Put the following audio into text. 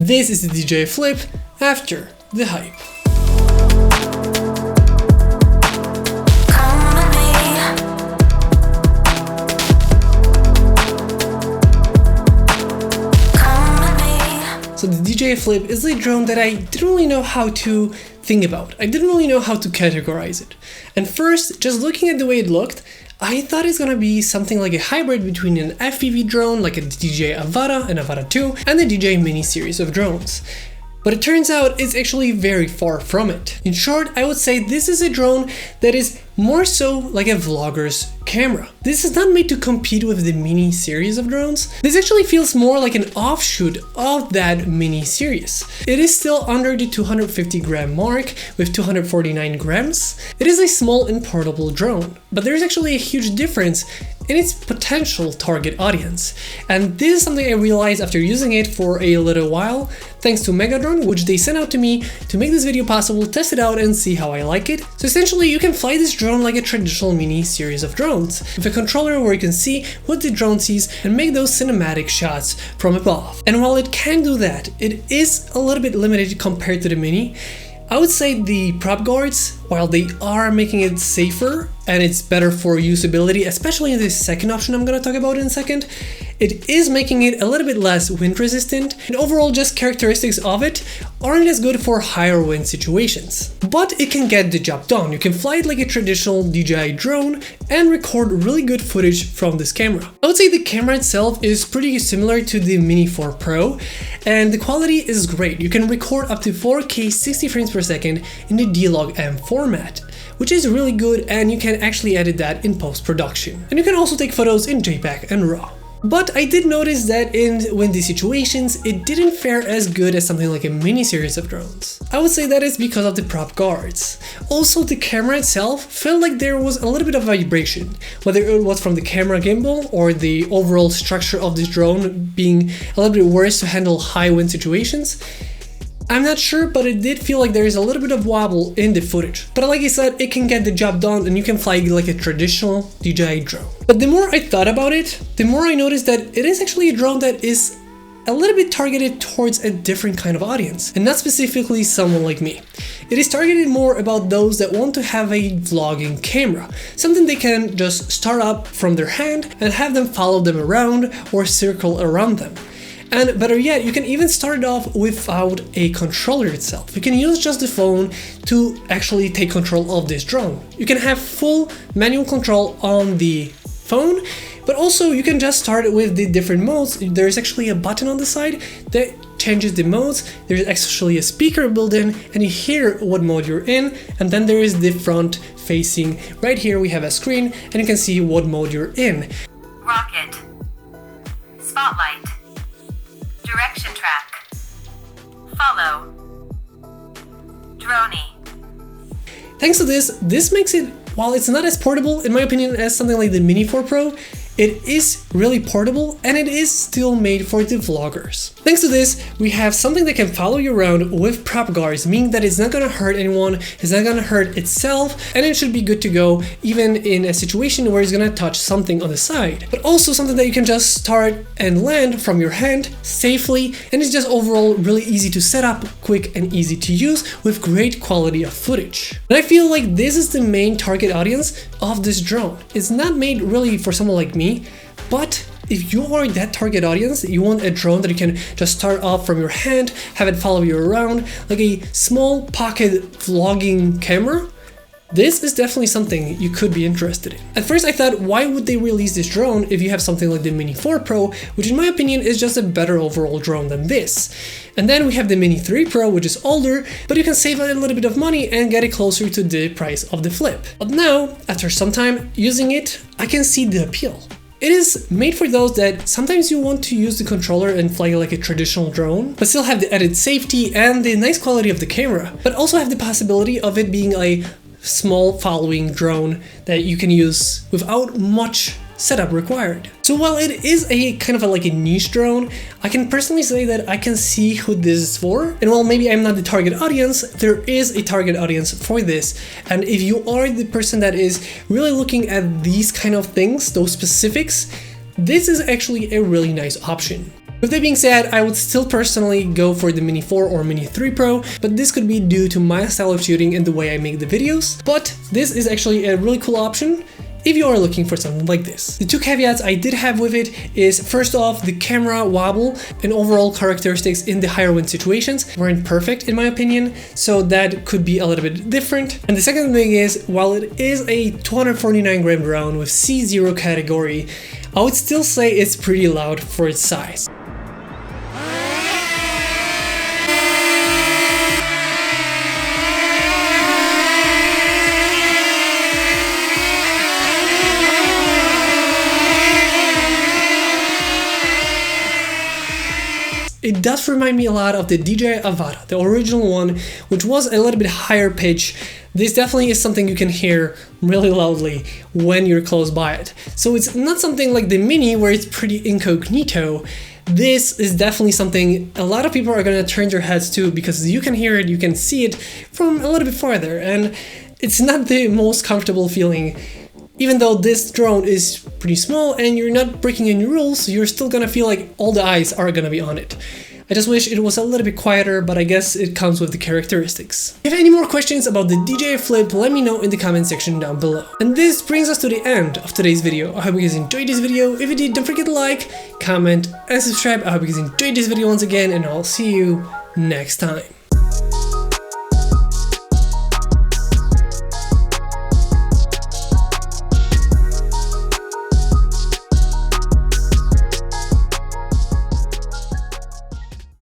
This is the DJI Flip after the hype. So the DJI Flip is a drone that I didn't really know how to think about. I didn't really know how to categorize it. And first, just looking at the way it looked, I thought it's gonna be something like a hybrid between an FPV drone like a DJI Avata and Avata 2 and the DJI Mini series of drones. But it turns out it's actually very far from it. In short, I would say this is a drone that is more so like a vlogger's camera. This is not made to compete with the Mini series of drones. This actually feels more like an offshoot of that Mini series. It is still under the 250 gram mark with 249 grams. It is a small and portable drone, but there's actually a huge difference in its potential target audience. And this is something I realized after using it for a little while, thanks to Megadrone, which they sent out to me to make this video possible, test it out and see how I like it. So essentially you can fly this drone like a traditional Mini series of drones, with a controller where you can see what the drone sees and make those cinematic shots from above. And while it can do that, it is a little bit limited compared to the Mini. I would say the prop guards, while they are making it safer and it's better for usability, especially in this second option I'm gonna talk about in a second, it is making it a little bit less wind resistant, and overall just characteristics of it aren't as good for higher wind situations. But it can get the job done. You can fly it like a traditional DJI drone and record really good footage from this camera. I would say the camera itself is pretty similar to the Mini 4 Pro, and the quality is great. You can record up to 4K 60 frames per second in the D-Log-M format, which is really good, and you can actually edit that in post-production. And you can also take photos in JPEG and RAW. But I did notice that in windy situations, it didn't fare as good as something like a Mini series of drones. I would say that is because of the prop guards. Also, the camera itself felt like there was a little bit of vibration, whether it was from the camera gimbal or the overall structure of this drone being a little bit worse to handle high wind situations. I'm not sure, but it did feel like there is a little bit of wobble in the footage. But like I said, it can get the job done and you can fly like a traditional DJI drone. But the more I thought about it, the more I noticed that it is actually a drone that is a little bit targeted towards a different kind of audience, and not specifically someone like me. It is targeted more about those that want to have a vlogging camera, something they can just start up from their hand and have them follow them around or circle around them. And better yet, you can even start it off without a controller itself. You can use just the phone to actually take control of this drone. You can have full manual control on the phone, but also you can just start it with the different modes. There's actually a button on the side that changes the modes. There's actually a speaker built in and you hear what mode you're in, and then there is the front facing. Right here we have a screen and you can see what mode you're in. Rocket, spotlight, direction track, follow, droney. Thanks to this makes it, while it's not as portable, in my opinion, as something like the Mini 4 Pro, it is really portable and it is still made for the vloggers. Thanks to this, we have something that can follow you around with prop guards, meaning that it's not gonna hurt anyone, it's not gonna hurt itself, and it should be good to go even in a situation where it's gonna touch something on the side. But also something that you can just start and land from your hand safely, and it's just overall really easy to set up, quick and easy to use with great quality of footage. And I feel like this is the main target audience of this drone. It's not made really for someone like me, but if you are that target audience, you want a drone that you can just start off from your hand, have it follow you around, like a small pocket vlogging camera, this is definitely something you could be interested in. At first I thought, why would they release this drone if you have something like the Mini 4 Pro, which in my opinion is just a better overall drone than this. And then we have the Mini 3 Pro, which is older, but you can save a little bit of money and get it closer to the price of the Flip. But now, after some time using it, I can see the appeal. It is made for those that sometimes you want to use the controller and fly like a traditional drone, but still have the added safety and the nice quality of the camera, but also have the possibility of it being a small following drone that you can use without much setup required. So while it is a kind of like a niche drone, I can personally say that I can see who this is for. And while maybe I'm not the target audience, there is a target audience for this. And if you are the person that is really looking at these kind of things, those specifics, this is actually a really nice option. With that being said, I would still personally go for the Mini 4 or Mini 3 Pro, but this could be due to my style of shooting and the way I make the videos. But this is actually a really cool option if you are looking for something like this. The two caveats I did have with it is, first off, the camera wobble and overall characteristics in the higher wind situations weren't perfect in my opinion, so that could be a little bit different. And the second thing is, while it is a 249 gram drone with C0 category, I would still say it's pretty loud for its size. It does remind me a lot of the DJI Avata, the original one, which was a little bit higher pitch. This definitely is something you can hear really loudly when you're close by it. So it's not something like the Mini where it's pretty incognito. This is definitely something a lot of people are gonna turn their heads to because you can hear it, you can see it from a little bit farther, and it's not the most comfortable feeling. Even though this drone is pretty small and you're not breaking any rules, you're still gonna feel like all the eyes are gonna be on it. I just wish it was a little bit quieter, but I guess it comes with the characteristics. If you have any more questions about the DJI Flip, let me know in the comment section down below. And this brings us to the end of today's video. I hope you guys enjoyed this video. If you did, don't forget to like, comment, and subscribe. I hope you guys enjoyed this video once again, and I'll see you next time.